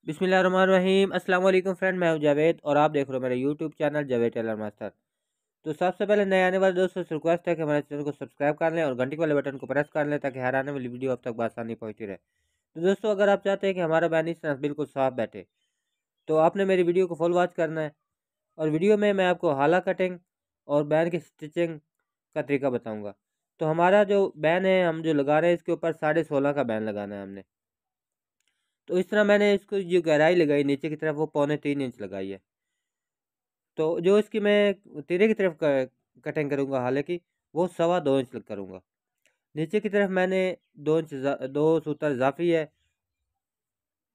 बिस्मिल्लाहिर्रहमानिर्रहीम। अस्सलाम वालेकुम फ्रेंड, मैं हूं जावेद और आप देख रहे हो मेरा YouTube channel Javed tailor master. तो सबसे पहले नए आने वाले दोस्तों से रिक्वेस्ट है कि हमारे चैनल को सब्सक्राइब कर लें और घंटी वाले बटन को प्रेस कर लें ताकि हर आने वाली वीडियो अब तक आसानी पहुंचती रहे। तो दोस्तों, अगर आप चाहते हैं कि हमारा बैन इस तरह बिल्कुल साफ बैठे तो आपने मेरी वीडियो को फुल वॉच करना है। और वीडियो में मैं आपको हाला कटिंग और बैन की स्टिचिंग का तरीका बताऊँगा। तो हमारा जो बैन है, हम जो लगा रहे हैं इसके ऊपर 16.5 का बैन लगाना है हमने। तो इस तरह मैंने इसको जो गहराई लगाई नीचे की तरफ वो 3.25 इंच लगाई है। तो जो इसकी मैं तिरे की तरफ कटिंग करूँगा हालांकि वो 2.25 इंच करूँगा। नीचे की तरफ मैंने 2 इंच 2 सूतर इजाफी है।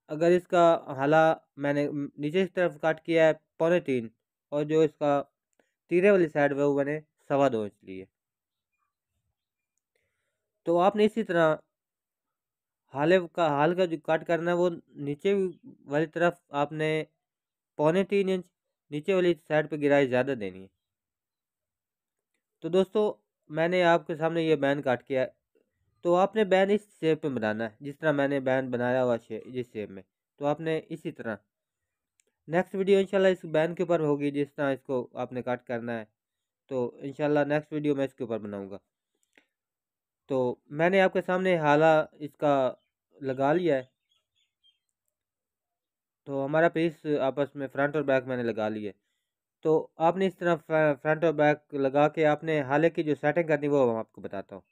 अगर इसका हाला मैंने नीचे की तरफ काट किया है 3.25 और जो इसका तीरे वाली साइड है वो मैंने 2.25 इंच ली है। तो आपने इसी तरह हाल का जो काट करना है वो नीचे वाली तरफ आपने 3.25 इंच नीचे वाली साइड पे गिराई ज़्यादा देनी है। तो दोस्तों, मैंने आपके सामने ये बैन काट किया है। तो आपने बैन इस शेप में बनाना है जिस तरह मैंने बैन बनाया हुआ जिस शेप में। तो आपने इसी तरह नेक्स्ट वीडियो इंशाल्लाह इस बैन के ऊपर होगी जिस तरह इसको आपने काट करना है। तो इंशाल्लाह नेक्स्ट वीडियो में इसके ऊपर बनाऊंगा। तो मैंने आपके सामने हाला इसका लगा लिया है। तो हमारा पीस आपस में फ्रंट और बैक मैंने लगा लिया है। तो आपने इस तरह फ्रंट और बैक लगा के आपने हाले की जो सेटिंग करनी वो मैं आपको बताता हूँ।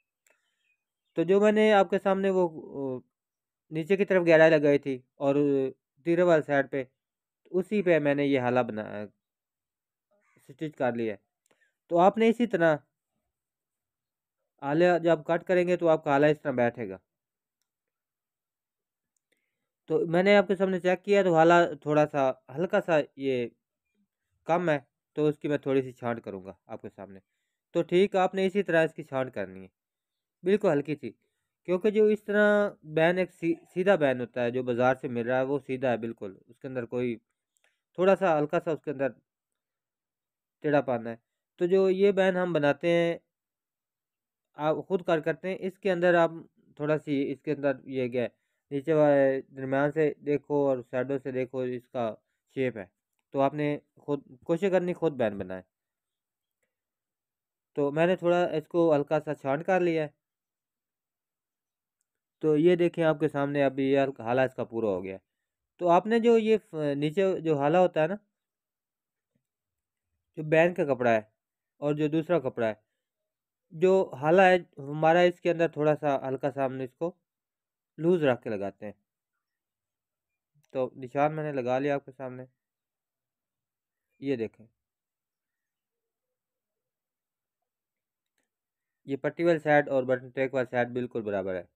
तो जो मैंने आपके सामने वो नीचे की तरफ गहराई लगाई थी और तीरे वाली साइड पे उसी पे मैंने ये हाला बना स्टिच कर लिया है। तो आपने इसी तरह हाला जब कट करेंगे तो आपका हाला इस तरह बैठेगा। तो मैंने आपके सामने चेक किया तो हाला थोड़ा सा हल्का सा ये कम है। तो उसकी मैं थोड़ी सी छांट करूँगा आपके सामने। तो ठीक आपने इसी तरह इसकी छांट करनी है, बिल्कुल हल्की सी। क्योंकि जो इस तरह बैन एक सीधा बैन होता है जो बाज़ार से मिल रहा है वो सीधा है बिल्कुल, उसके अंदर कोई थोड़ा सा हल्का सा उसके अंदर टेढ़ापन है। तो जो ये बैन हम बनाते हैं आप खुद कर करते हैं, इसके अंदर आप थोड़ा सी इसके अंदर ये क्या है, नीचे वाले दरम्यान से देखो और साइडों से देखो इसका शेप है। तो आपने खुद कोशिश करनी खुद बैन बनाए। तो मैंने थोड़ा इसको हल्का सा छांट कर लिया है। तो ये देखें आपके सामने अभी ये हाला इसका पूरा हो गया है। तो आपने जो ये नीचे जो हाला होता है ना, जो बैन का कपड़ा है और जो दूसरा कपड़ा है, जो हाला है हमारा इसके अंदर थोड़ा सा हल्का सा हमने इसको लूज रख के लगाते हैं। तो निशान मैंने लगा लिया आपके सामने, ये देखें। ये पट्टी वाली साइड और बटन ट्रैक वाली साइड बिल्कुल बराबर है।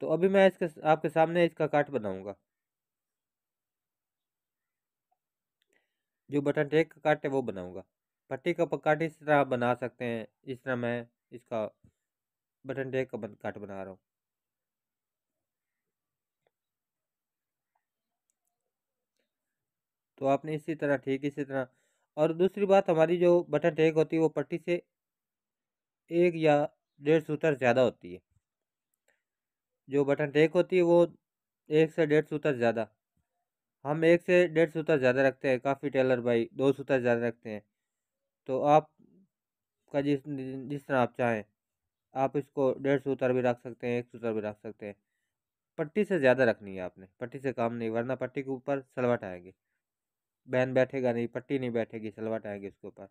तो अभी मैं इसके आपके सामने इसका कट बनाऊंगा। जो बटन ट्रैक का कट है वो बनाऊंगा। पट्टी का कट इस तरह आप बना सकते हैं इस तरह मैं इसका बटन ट्रैक का कट बना रहा हूँ। तो आपने इसी तरह ठीक इसी तरह। और दूसरी बात, हमारी जो बटन ट्रैक होती है वो पट्टी से 1 या 1.5 सूतर ज़्यादा होती है। जो बटन ट्रैक होती है वो 1 से 1.5 सूतर ज़्यादा, हम 1 से 1.5 सूतर ज़्यादा रखते हैं। काफ़ी टेलर भाई 2 सूतर ज़्यादा रखते हैं। तो आपका जिस तरह आप चाहें आप इसको 1.5 सूतर भी रख सकते हैं, 1 सूतर भी रख सकते हैं। पट्टी से ज़्यादा रखनी है आपने, पट्टी से कम नहीं, वरना पट्टी के ऊपर सलवट आएगी, बैन बैठेगा नहीं, पट्टी नहीं बैठेगी, सलवट आएगी उसके ऊपर।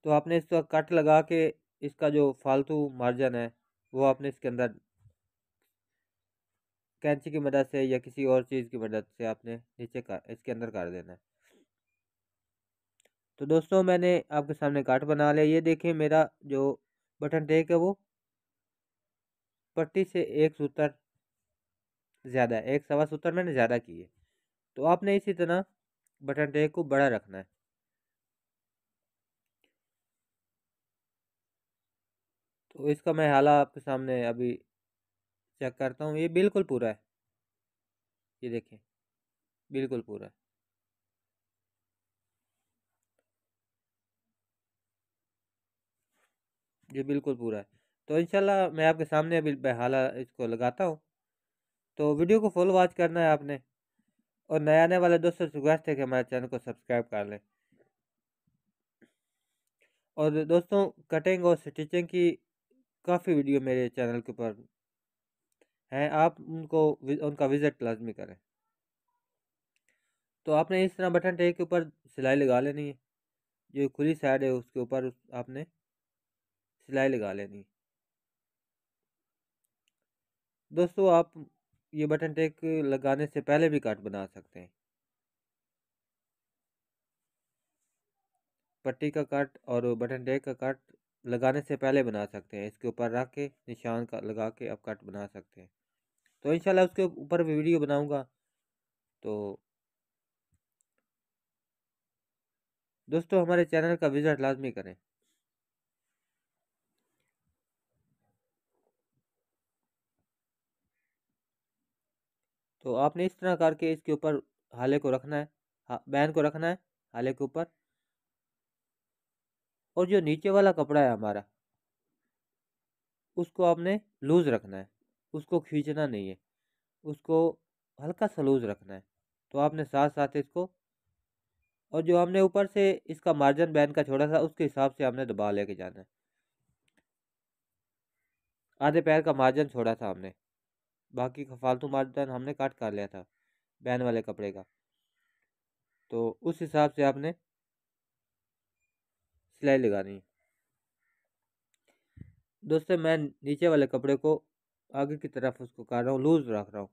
तो आपने इसका कट लगा के इसका जो फालतू मार्जिन है वो आपने इसके अंदर कैंची की मदद से या किसी और चीज़ की मदद से आपने नीचे का इसके अंदर कर देना है। तो दोस्तों, मैंने आपके सामने काट बना लिया। ये देखिए मेरा जो बटन टेक है वो पट्टी से 1 सूतर ज़्यादा है, 1 सवा सूतर मैंने ज़्यादा की है। तो आपने इसी तरह बटन टेक को बड़ा रखना है। तो इसका मैं हाला आपके सामने अभी चेक करता हूँ, ये बिल्कुल पूरा है। ये देखें बिल्कुल पूरा है। ये बिल्कुल पूरा है। तो इंशाल्लाह मैं आपके सामने अभी बहाला इसको लगाता हूँ। तो वीडियो को फुल वॉच करना है आपने, और नए आने वाले दोस्तों से रिक्वेस्ट है कि हमारे चैनल को सब्सक्राइब कर लें। और दोस्तों, कटिंग और स्टिचिंग की काफ़ी वीडियो मेरे चैनल के ऊपर हैं, आप उनका विज़िट लाजमी करें। तो आपने इस तरह बटन टेक के ऊपर सिलाई लगा लेनी है, जो खुली साइड है उसके ऊपर आपने सिलाई लगा लेनी है। दोस्तों, आप ये बटन टेक लगाने से पहले भी कट बना सकते हैं। पट्टी का कट और बटन टेक का कट लगाने से पहले बना सकते हैं। इसके ऊपर रख के निशान का लगा के आप कट बना सकते हैं। तो इंशाल्लाह उसके ऊपर भी वीडियो बनाऊंगा। तो दोस्तों, हमारे चैनल का विजिट लाजमी करें। तो आपने इस तरह करके इसके ऊपर हाले को रखना है, बैन को रखना है हाले के ऊपर। और जो नीचे वाला कपड़ा है हमारा, उसको आपने लूज़ रखना है, उसको खींचना नहीं है, उसको हल्का सा लूज़ रखना है। तो आपने साथ साथ इसको, और जो हमने ऊपर से इसका मार्जिन बैन का छोड़ा था उसके हिसाब से हमने दबा लेके जाना है। आधे पैर का मार्जिन छोड़ा था हमने, बाकी का फालतू मार्जिन हमने काट कर लिया था बैन वाले कपड़े का। तो उस हिसाब से आपने सिलाई लगानी है। दोस्तों, मैं नीचे वाले कपड़े को आगे की तरफ उसको काट रहा हूँ, लूज़ रख रहा हूँ।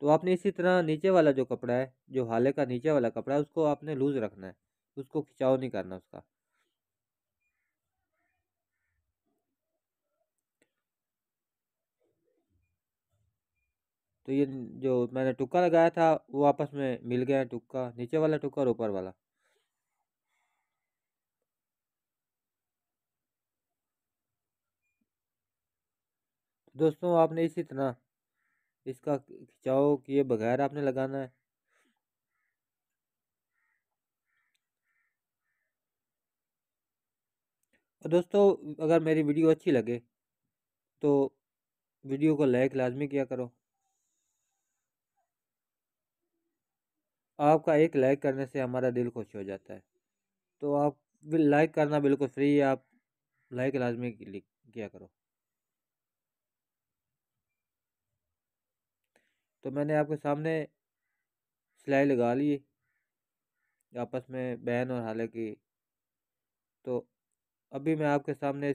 तो आपने इसी तरह नीचे वाला जो कपड़ा है, जो हाले का नीचे वाला कपड़ा है, उसको आपने लूज़ रखना है, उसको खिंचाव नहीं करना उसका। तो ये जो मैंने टुक्का लगाया था वो आपस में मिल गया है, टुक्का नीचे वाला टुक्का और ऊपर वाला। दोस्तों, आपने इसी तरह इसका खिंचाव किए बगैर आपने लगाना है। और दोस्तों, अगर मेरी वीडियो अच्छी लगे तो वीडियो को लाइक लाजमी किया करो। आपका एक लाइक करने से हमारा दिल खुश हो जाता है। तो आप लाइक करना बिल्कुल फ्री है, आप लाइक लाजमी किया करो। तो मैंने आपके सामने सिलाई लगा ली है आपस में बैन और हाले की। तो अभी मैं आपके सामने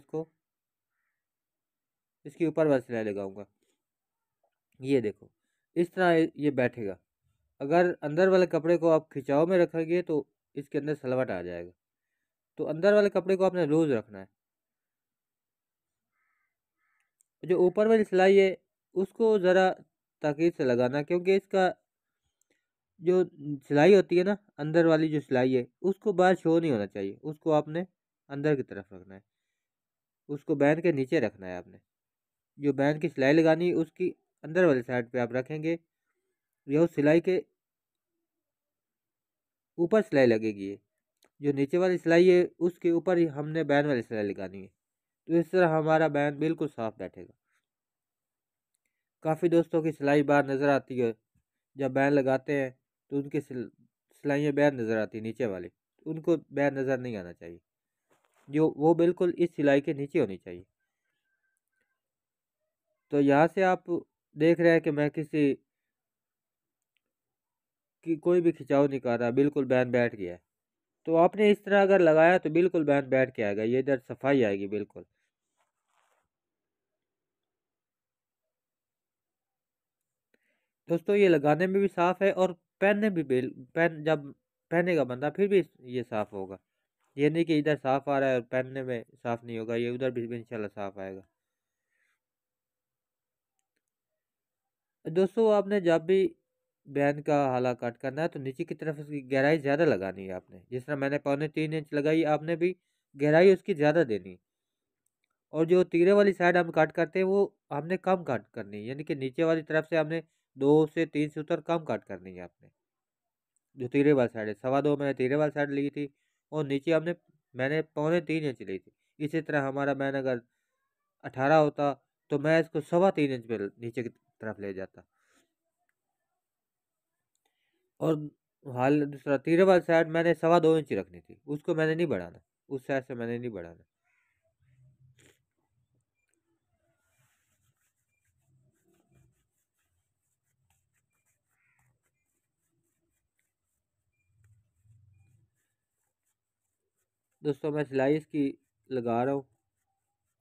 इसके ऊपर वाली सिलाई लगाऊंगा। ये देखो, इस तरह ये बैठेगा। अगर अंदर वाले कपड़े को आप खिंचाव में रखेंगे तो इसके अंदर सलवट आ जाएगा। तो अंदर वाले कपड़े को आपने लूज रखना है। जो ऊपर वाली सिलाई है उसको ज़रा ताकीद से लगाना, क्योंकि इसका जो सिलाई होती है ना, अंदर वाली जो सिलाई है उसको बाहर शो नहीं होना चाहिए, उसको आपने अंदर की तरफ रखना है, उसको बैन के नीचे रखना है आपने। जो बैन की सिलाई लगानी है उसकी अंदर वाली साइड पे आप रखेंगे, या उस सिलाई के ऊपर सिलाई लगेगी। ये जो नीचे वाली सिलाई है उसके ऊपर ही हमने बैन वाली सिलाई लगानी है। तो इस तरह हमारा बैन बिल्कुल साफ बैठेगा। काफ़ी दोस्तों की सिलाई बाहर नज़र आती है, जब बैन लगाते हैं तो उनकी सिलाइयाँ बैन नज़र आती है नीचे वाली, उनको बैन नज़र नहीं आना चाहिए, जो वो बिल्कुल इस सिलाई के नीचे होनी चाहिए। तो यहाँ से आप देख रहे हैं कि मैं किसी की कोई भी खिंचाव नहीं कर रहा, बिल्कुल बैन बैठ गया है। तो आपने इस तरह अगर लगाया तो बिल्कुल बैन बैठ के आएगा, ये इधर सफाई आएगी बिल्कुल। दोस्तों, ये लगाने में भी साफ़ है और पहनने भी जब पहनेगा बंदा फिर भी ये साफ़ होगा। ये नहीं कि इधर साफ़ आ रहा है और पहनने में साफ़ नहीं होगा, ये उधर भी इंशाल्लाह साफ़ आएगा। दोस्तों, आपने जब भी बैन का हाला कट करना है तो नीचे की तरफ उसकी गहराई ज़्यादा लगानी है आपने। जिस तरह मैंने 3.25 इंच लगाई, आपने भी गहराई उसकी ज़्यादा देनी है। और जो तीरे वाली साइड हम कट करते हैं वो हमने कम कट करनी है, यानी कि नीचे वाली तरफ से हमने 2 से 3 सूत्र कम कट करनी है आपने। जो तीरे वाली साइड है, 2.25 मैंने तीरे वाली साइड ली थी, और नीचे मैंने 3.25 इंच ली थी। इसी तरह हमारा मैन अगर 18 होता तो मैं इसको 3.25 इंच पे नीचे की तरफ ले जाता। और हाल दूसरा तीसरे वाली साइड मैंने 2.25 इंच रखनी थी, उसको मैंने नहीं बढ़ाना, उस साइड से मैंने नहीं बढ़ाना। दोस्तों मैं सिलाई इसकी लगा रहा हूँ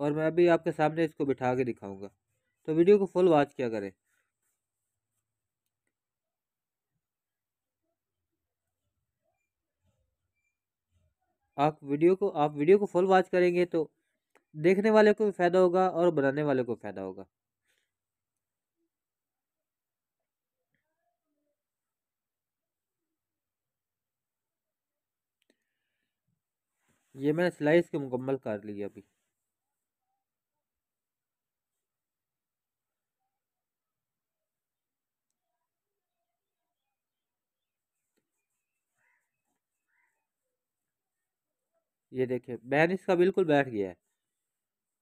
और मैं अभी आपके सामने इसको बिठा के दिखाऊंगा, तो वीडियो को फुल वॉच किया करें। आप वीडियो को फुल वॉच करेंगे तो देखने वाले को भी फायदा होगा और बनाने वाले को फायदा होगा। ये मैंने सिलाई इसकी मुकम्मल कर ली है अभी। ये देखिए बैन इसका बिल्कुल बैठ गया है।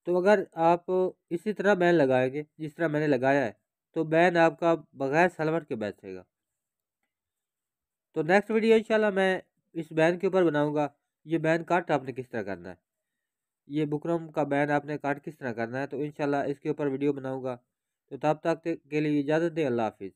तो अगर आप इसी तरह बैन लगाएंगे जिस तरह मैंने लगाया है तो बैन आपका बगैर सलवट के बैठेगा। तो नेक्स्ट वीडियो इंशाल्लाह मैं इस बैन के ऊपर बनाऊंगा। ये बैन कट आपने किस तरह करना है, ये बुकरम का बैन आपने कट किस तरह करना है, तो इंशाल्लाह इसके ऊपर वीडियो बनाऊंगा। तो तब तक के लिए इजाज़त दें। अल्लाह हाफिज़।